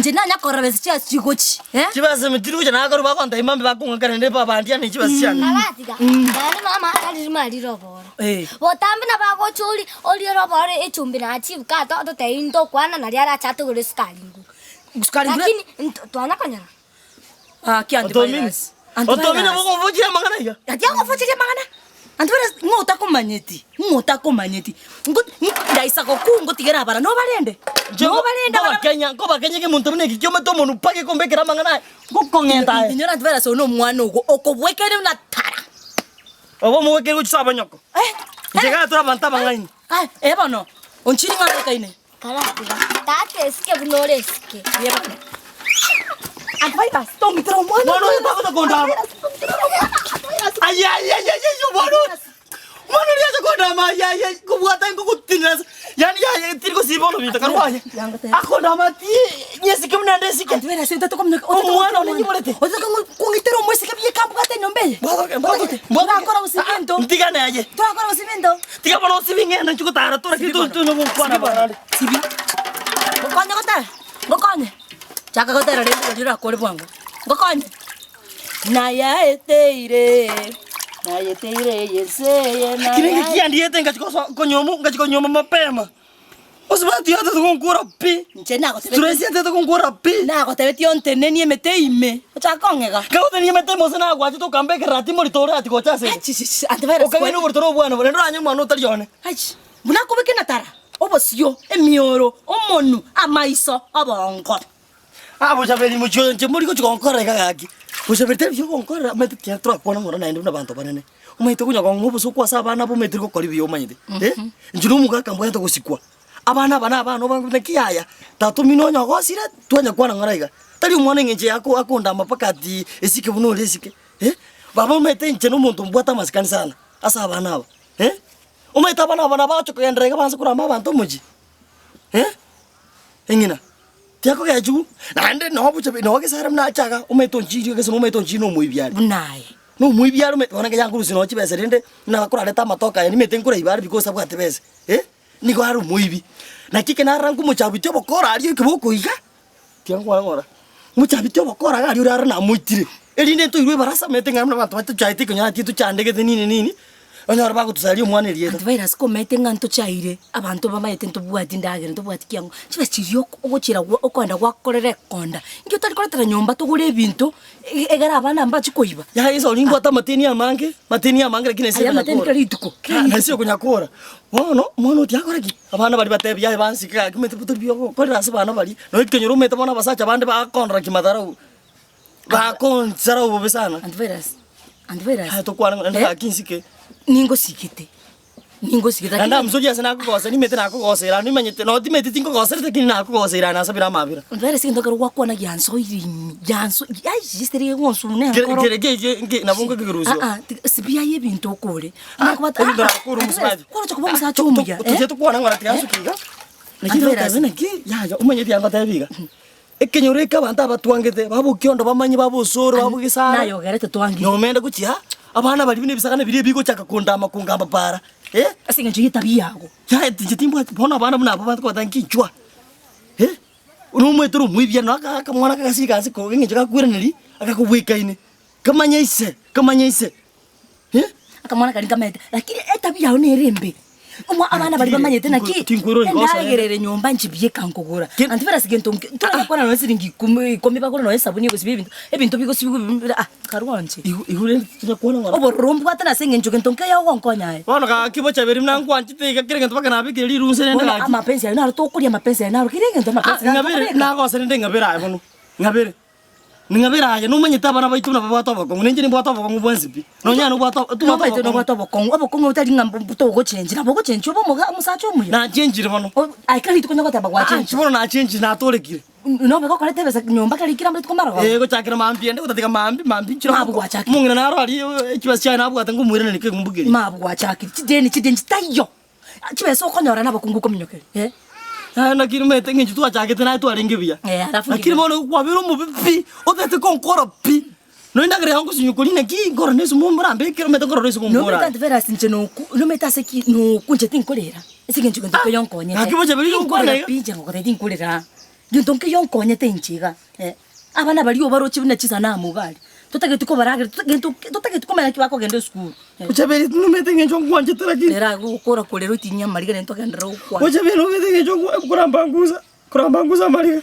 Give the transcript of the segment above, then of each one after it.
njina nyakora besicha chikochi chibaze mitiru jana garu bako ndai mambe bako ngakane baba ndia ni chibaze cyane Nabatiga ndani mama ari mali roboro botambe na bako chuli oli roboro echumbi na chibuka to teindo kwana na liara chatu gure skalingu lakini twana kanyara kiandi virus otomina bako mvujia mangana ya atia ngofujia mangana antivirus ngota ko manyeti ndaisa ko kungo tigera bara no balende Ngoba Kenya ke muntu mne kikyo meto monu pake kombekera mangana gukongenda inyora antivirus ono mwana ugo okobwekere una tara obo mwekere uchisaba nyoko njega tura banta mangani bono onchiri ngana kaine kala tate ske bunore ske yeba antivirus to mitro mwana bono yata konda ay Mano dia sekolah nama ya kebuatan ku kutingas. Yani tirgo si bono minta karwa. Aku nama ti nyesi kemna ndesi ke. Antivirus itu to komna. Mwana ni bolete. Oza ku ngitero mwesi ke ye kampu kate nombe. Bono akora usimento. Ntigane aje. Tu akora usimento. Tiga bono usivinge na chuko tara tora kitu tu no mkwana bana. Sibi. Ngokonya kota. Ngokonya. Chaka kota rade ndira kore bwangu. Ngokonya. Na ya eteire. Kini kiandi yete ngachiko nyoma mapema. Osibati yate tukongura pi. Nchena ko Turesi yate tukongura pi. Na ko tebeti onte neni emete ime. Ochakongega. Ka oteni emete mosena gwachi to kambe kerati mori tore ati gochase. Antivirus. Okageno bortoro bwana borendo anyu mwana utarione. Achi. Buna ko bekena tara. Obosio emioro omonu amaiso abongo. Abo chabeli mucho nche muri ko chikonkora kagaki. Ushabete byo konkora mete teatro akona ngora naende na bantu banene. Umaite kunya kwa ngubu so kwasa abana bo metri ko kori byo manyite. Njuru muga kambo yato gusikwa. Abana no bangu kiyaya. Tatu minonya gosira twanya kwana ngaraiga. Tali umwana ngenje yako akonda mapakati esike buno lesike. Baba mete nche no muntu mbwata masikani sana. Asa abana aba. Umaite abana bacho kuyendrega banza kurama abantu muji. Engina. Tiako kaya juu, nande no bucha no ke saram na chaka, umeto njiri ke sono umeto njino muibyari. Bunaye. No muibyari umeto wana ke yankuru sino chibese rende na bakura leta matoka yani mete nkura ibari because abwa tebese. Niko haru muibi. Na kike na rangu muchabityo bokora ari kiboko iga. Tiangu ngora. Muchabityo bokora ari uri na muitire. Elinde to irwe barasa mete ngamna bantu batu chaite kunya titu chandege nini. Onyora bago tusali umwana elieta. Antivirus ko mete nganto chaire abantu bamaite ntobwati ndagere ntobwati kyango. Chiba chiriyo ogochira okwanda gwakorere konda. Ngyo tali koletera nyomba tugure ebintu egara abana mbachi koiba. Ya iso lingo ata mateni amange lakini sema. Ya mateni kali ituko. Na sio kunyakora. Mwana utyakora ki. Abana bali batebya bansika kimete butubyo ko rasa bana bali. No ikenyuru mete bana basacha bande ba konra kimadara. Ba kon zara ubesana. Antivirus. Ha to kwana ndaka kinsike. Ningo sikite. Anda mzoja sana kukosa ni mete na kukosa ni manyete no ti mete tinko kosa te kina kukosa na sabira mabira. Antivirus ndo karo wakona yanso ai jisteri wonsu ne akoro. Gere na bunga giruzo. Sibia yebintu okore. Nakubata. Ndo akuru musbaje. Koro chokubwa musacho umuya. Tuje to kwana ngora tiasu kiga. Antivirus ya umanyete yanga tabiga. Ekenyore kabanta batwangete babo kyondo bamanyi babo soro babo gisara. Nayo gerete twangi. No menda kuchia. Abana bali bine bisakana biri bigo chaka kundama kungamba para. Asinga nje tabia yako. Ya titimbo bona abana mna baba ko tankichwa. Unomwe turu mwibya no aka mwana kakasika siko nginje kakwiraniri akakubwika ine. Kamanya ise. Akamwana kali kamete. Lakini tabia yao ni rembe. Umwa abana bali bamanyete naki. Ndagerere nyomba njibye kankogora. Antivirus gento turakora no siringi komi bakora no sabuni yose bibintu. Ebintu bigo sibigo karwanje. Ihule turakona ngora. Obo rombu atana senge njoke ntonke ya wonkonya. Wana ka kibo chaberi mna nkwanchi te kakire ngento bakana bikiri runse nende ka. Amapenzi ya naro to kuria mapenzi ya naro kirenge ndo mapenzi. Ngabere na ko sende ngabera ayo ngabere. Ningabera ayo numanye tabana baitu na baba toba kongu nenje ni baba toba kongu bwenzipi. No nyana baba toba tu baba to baba kongu abo kongu utali ngambo to go change na bogo change obo moga musacho muya. Na change bano. Ai kali tukonya ko taba kwa change. Chibono na change na tole kire. No bego kale tebe nyomba kali kira mbetu komara. Go chakira mambi ende utatika mambi chiro. Mabu kwa chakira. Mungina na ro ali chiba chana abu atangu mwira ni ke ngumbugiri. Mabu kwa chakira. Chideni tayo. Chiba so konyora na bakungu komnyoke. Na kiri mete nginji tu achakete na tu aringe bia. Na kiri mono kwa biro mu pi otete konkora pi. No indagre yangu sinyukuri na ki ngora nesu mumbra mbe kiri mete ngora nesu mumbra. No meta vera sinche no meta seki no kunje tinkolera. Sigenje kunje ko yonkonya. Akibo jabiri ko ngora pinje ngora tinkolera. Gintonke yonkonyete inchiga. Abana bali obarochi bune chiza na mugali. Tutagete ko baragere tutagete ko manya kibako gende school. Uchabeli numete ngenjo kwanje taraki. Era gukora kolero tinya mariga nento kendera ukwa. Uchabeli numete ngenjo kurambanguza mariga.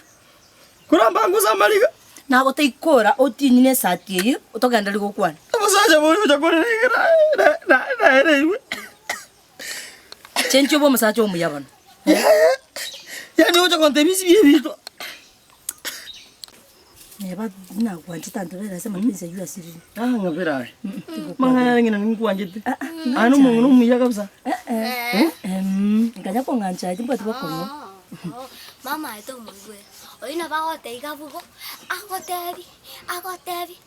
Kurambanguza mariga. Na gote ikora otinyine sati eyo utogenda liko kwana. Musacha muri uchakore na ere. Chencho bo musacha omuyabana. Yani uchakonte bisi bito. Neba na kwanti tanto vera sema pesa yu asiri. Ngapera. Mangana ngina ngwanjete. Anu mungu muya kabisa. Nganya ko ngancha timba tiba kono. Mama ito mugwe. Oina ba gote igabugo. Agotebi.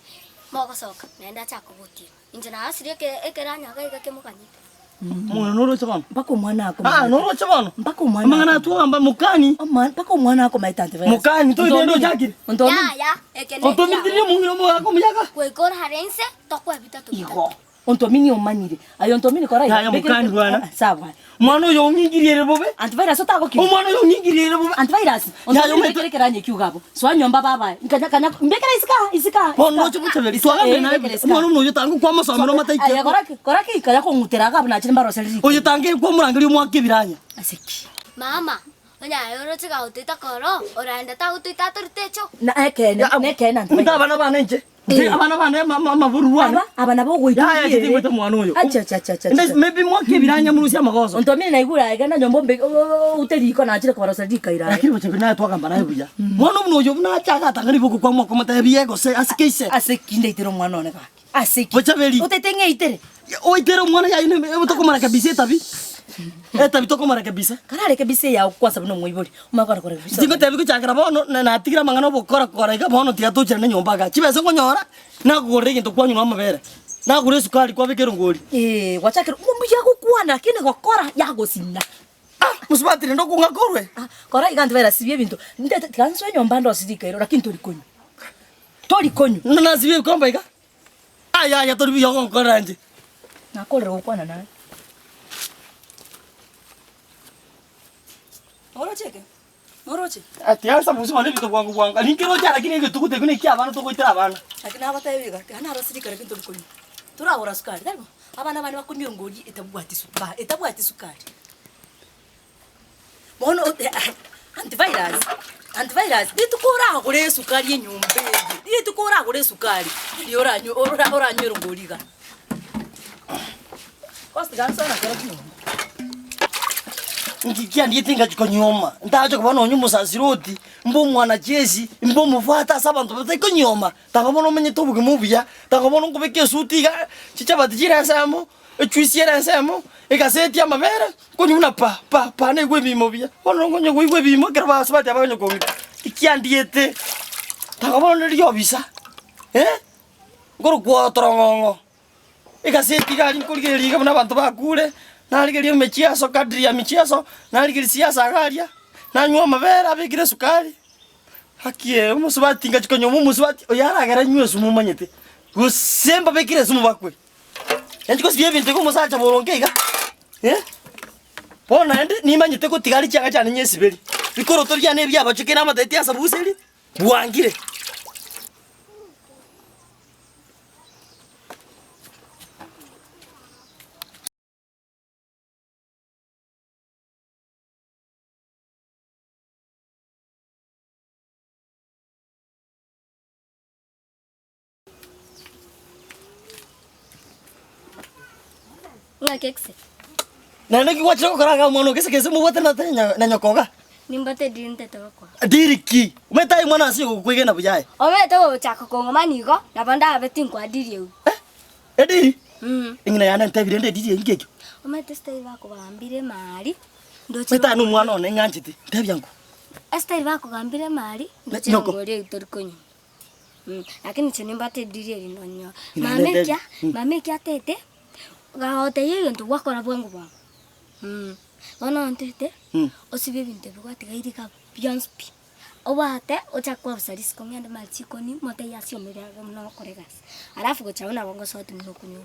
Moko soka. Nenda chako buti. Injana asiri ekeranya ga kemukanyite. Mwana noro chabano. Mpaka mwana ako. Noro chabano. Mpaka mwana. Mangana tu amba mukani. Mpaka mwana ako maitante vera. Mukani to ndo jakire. Ya, ekene. Otomidiri mungu mo ako muyaka. Kwekora harense tokwa bitatu. Iho. Ontomini omanyire. Ayo ontomini kora ya. Ya mukani bwana. Sawa. Mwana yo ngingirire bobe. Antivirus otako ki. Mwana yo ngingirire bobe. Antivirus. Ontomini kerekeranye kyugabo. Swanyomba baba. Kanya mbekera isika. Mwana cho buchabeli. Twagambe naye. Mwana mno yo tangu kwa masomero mataike. Aya kora ki kaya ko ngutera gabo na chimbaro seliri. Oyo tange kwa murangiri mwakibiranya. Aseki. Mama. Onya yoro chiga utita koro. Oraenda ta utita turtecho. Na nekena. Ndabana bana nje. Abana mavuruwana. Abana bo goita. Ya titi kweta mwana uyo. Acha. Maybe mwakibiranya murusia magozo. Ontomini na igura ega na nyombo uteriko na achire kwa sadika ira. Lakini wachabe naye twagamba naye buya. Mwana mno uyo na chaga tangani boko kwa mwako mata biego se asikeise. Asekinde itero mwana one ka. Aseki. Wachabeli. Utetenge itere. Oitero mwana ya ine utoko mara kabisa tabi. Tabi toko mara kabisa. Karare kabisa ya kwa sababu no mwibori. Umakora kora kabisa. Tingo tabi ko chakara bono na tigira mangano bokora kora iga bono tiga to chana nyomba ga. Chibese ko nyora na kugore ginto kwa nyuma mabere. Na kure sukari kwa bekero ngori. Wachakira umuya gukwana lakini gokora yago sinna. Musbatire ndo kungakorwe. Kora igantu vera sibye bintu. Ndete kanso nyomba ndo sidika iro lakini tori konyu. Na sibye komba iga. Aya tori biyo konkora nje. Nakorera ukwana naye. Oroche. Ati asa musi mane bito kwangu kwanga. Linkero jara kini ke tukute kuni kia bana to koitira bana. Lakini abata yiga. Kana arasirika lakini tori konyu. Tura ora sukari. Dalmo. Abana bani bakunyo ngori etabwati sukari. Mono antivirus. Ditukora kure sukari yenyumbe. Ditukora kure sukari. Yoranyo oranyo ngoriga. Kosti gansana kara kino. Ngikia nditinga chikonyoma. Ndacho kubona onyumo saziroti. Mbo mwana jezi, mbo muvata sabantu batiko nyoma. Takabona menye tobuke mubya. Takabona ngubeke sutiga. Chichaba tijira samo. Echwisiera samo. Ekaseti amabera. Konyuna pa ne gwebi mobya. Ono ngonyo gwebi mo graba sabati abanyo kongi. Ikia ndiete. Takabona ndiyo bisa. Ngoro kwa torongo. Ekaseti gali nkurigeri kabona abantu bakure. Naligeri mechiaso kadri ya michiaso, naligeri siasa galia. Nanywa mabera bigire sukari. Hakie umusubati ngachikonyo umusubati oyara gara nywe sumu manyete. Gusemba bigire sumu bakwe. Yanjiko siye binte ko musacha borongega. Bona ende ni manyete ko tigali changa cyane nyesiberi. Bikoro torya ne byaba chikena amatete ya sabuseri. Buangire. Kekse. Nana ki wacho karaga mono kese mubote na nyokoga. Nimbate dinte toko. Diriki. Umeta mwana asio kukwigena bujaye. Ometo chako kongomanigo na banda abetin kwa diriu. Edi. Ingina yana ntebire ndi dije ngeke. Omete stay bako bambire mali. Ndoche. Meta nu mwana one nganjiti. Ndebyangu. Stay bako bambire mali. Ndoche ngore utorikonyo. Lakini chenimbate dirie linonyo. Mamekia tete. Gaote yeyo ntu wakora bwangu bwa. Wana ntete. Osibe binte bwati gairi ka Beyonce. Obate ochakwa busaris komyanda malchikoni mote yasio miraga mno koregas. Alafu gochauna bongo sote mno kunyo.